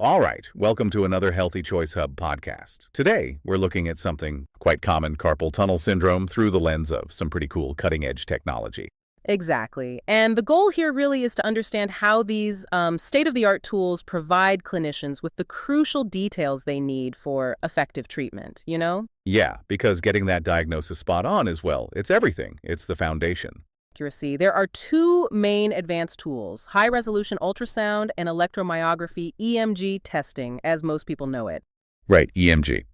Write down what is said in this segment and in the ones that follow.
All right, welcome to another Healthy Choice Hub podcast. Today, we're looking at something quite common, carpal tunnel syndrome, through the lens of some pretty cool cutting-edge technology. Exactly. And the goal here really is to understand how these state-of-the-art tools provide clinicians with the crucial details they need for effective treatment, you know? Yeah, because getting that diagnosis spot on is, well, it's everything. It's the foundation. Accuracy. There are two main advanced tools, high-resolution ultrasound and electromyography EMG testing, as most people know it. Right, EMG.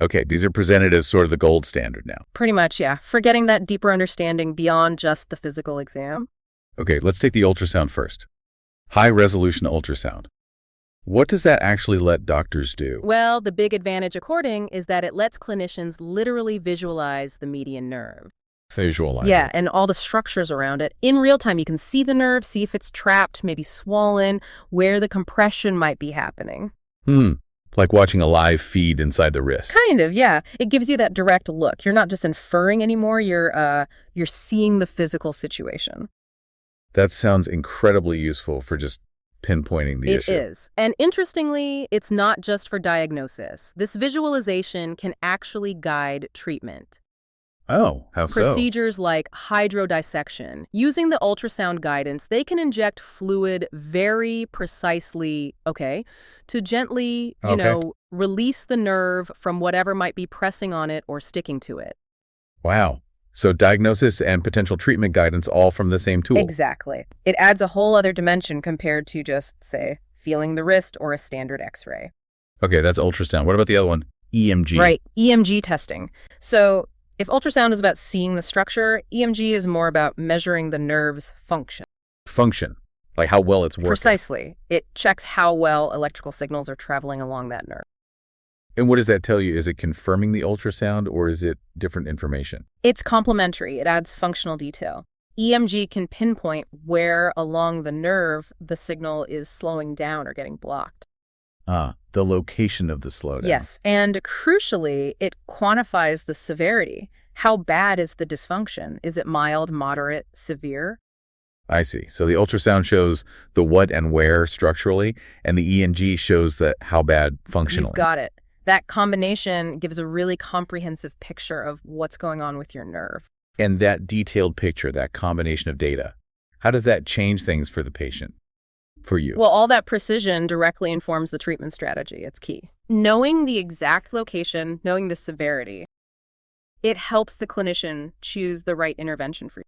Okay, these are presented as sort of the gold standard now. Pretty much, yeah. For getting that deeper understanding beyond just the physical exam. Okay, let's take the ultrasound first. High-resolution ultrasound. What does that actually let doctors do? Well, the big advantage, according, is that it lets clinicians literally visualize the median nerve. Visualize Yeah, it. and all the structures around it. In real time, you can see the nerve, see if it's trapped, maybe swollen, where the compression might be happening. Like watching a live feed inside the wrist. Kind of, yeah. It gives you that direct look. You're not just inferring anymore, you're seeing the physical situation. That sounds incredibly useful for just pinpointing the issue. It is. And interestingly, it's not just for diagnosis. This visualization can actually guide treatment. Oh, how so? Procedures like hydrodissection. Using the ultrasound guidance, they can inject fluid very precisely, to gently, release the nerve from whatever might be pressing on it or sticking to it. Wow. So diagnosis and potential treatment guidance all from the same tool. Exactly. It adds a whole other dimension compared to just, say, feeling the wrist or a standard X-ray. Okay, that's ultrasound. What about the other one? EMG. Right, EMG testing. So if ultrasound is about seeing the structure, EMG is more about measuring the nerve's function. Function, like how well it's working. Precisely. It checks how well electrical signals are traveling along that nerve. And what does that tell you? Is it confirming the ultrasound or is it different information? It's complementary. It adds functional detail. EMG can pinpoint where along the nerve the signal is slowing down or getting blocked. The location of the slowdown. Yes, and crucially, it quantifies the severity. How bad is the dysfunction? Is it mild, moderate, severe? I see. So the ultrasound shows the what and where structurally, and the EMG shows the how bad functionally. You've got it. That combination gives a really comprehensive picture of what's going on with your nerve. And that detailed picture, that combination of data, how does that change things for the patient? For you? Well, all that precision directly informs the treatment strategy. It's key. Knowing the exact location, knowing the severity, it helps the clinician choose the right intervention for you.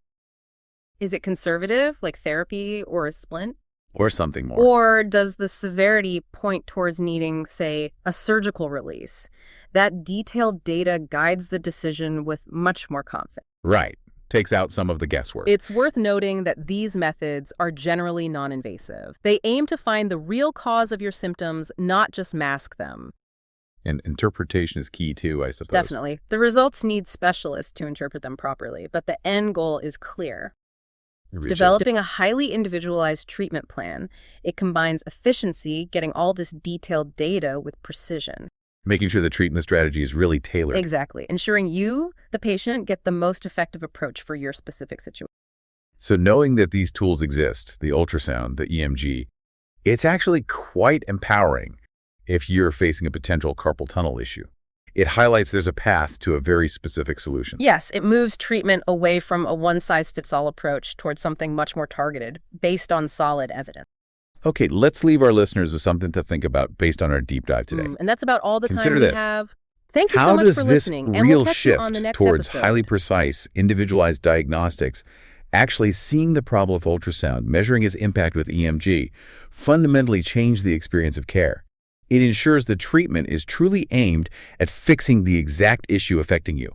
Is it conservative, like therapy or a splint? Or something more. Or does the severity point towards needing, say, a surgical release? That detailed data guides the decision with much more confidence. Right. Takes out some of the guesswork. It's worth noting that these methods are generally non-invasive. They aim to find the real cause of your symptoms, not just mask them. And interpretation is key too, I suppose. Definitely. The results need specialists to interpret them properly, but the end goal is clear. Developing a highly individualized treatment plan. It combines efficiency, getting all this detailed data, with precision. Making sure the treatment strategy is really tailored. Exactly. Ensuring you, the patient, get the most effective approach for your specific situation. So knowing that these tools exist, the ultrasound, the EMG, it's actually quite empowering if you're facing a potential carpal tunnel issue. It highlights there's a path to a very specific solution. Yes, it moves treatment away from a one-size-fits-all approach towards something much more targeted, based on solid evidence. Okay, let's leave our listeners with something to think about based on our deep dive today. And that's about all the Consider time we this. have. Thank you How so much does for this listening, and real we'll catch you shift on the next towards episode. highly precise, individualized diagnostics, actually seeing the problem of ultrasound, measuring its impact with EMG, fundamentally change the experience of care? It ensures the treatment is truly aimed at fixing the exact issue affecting you.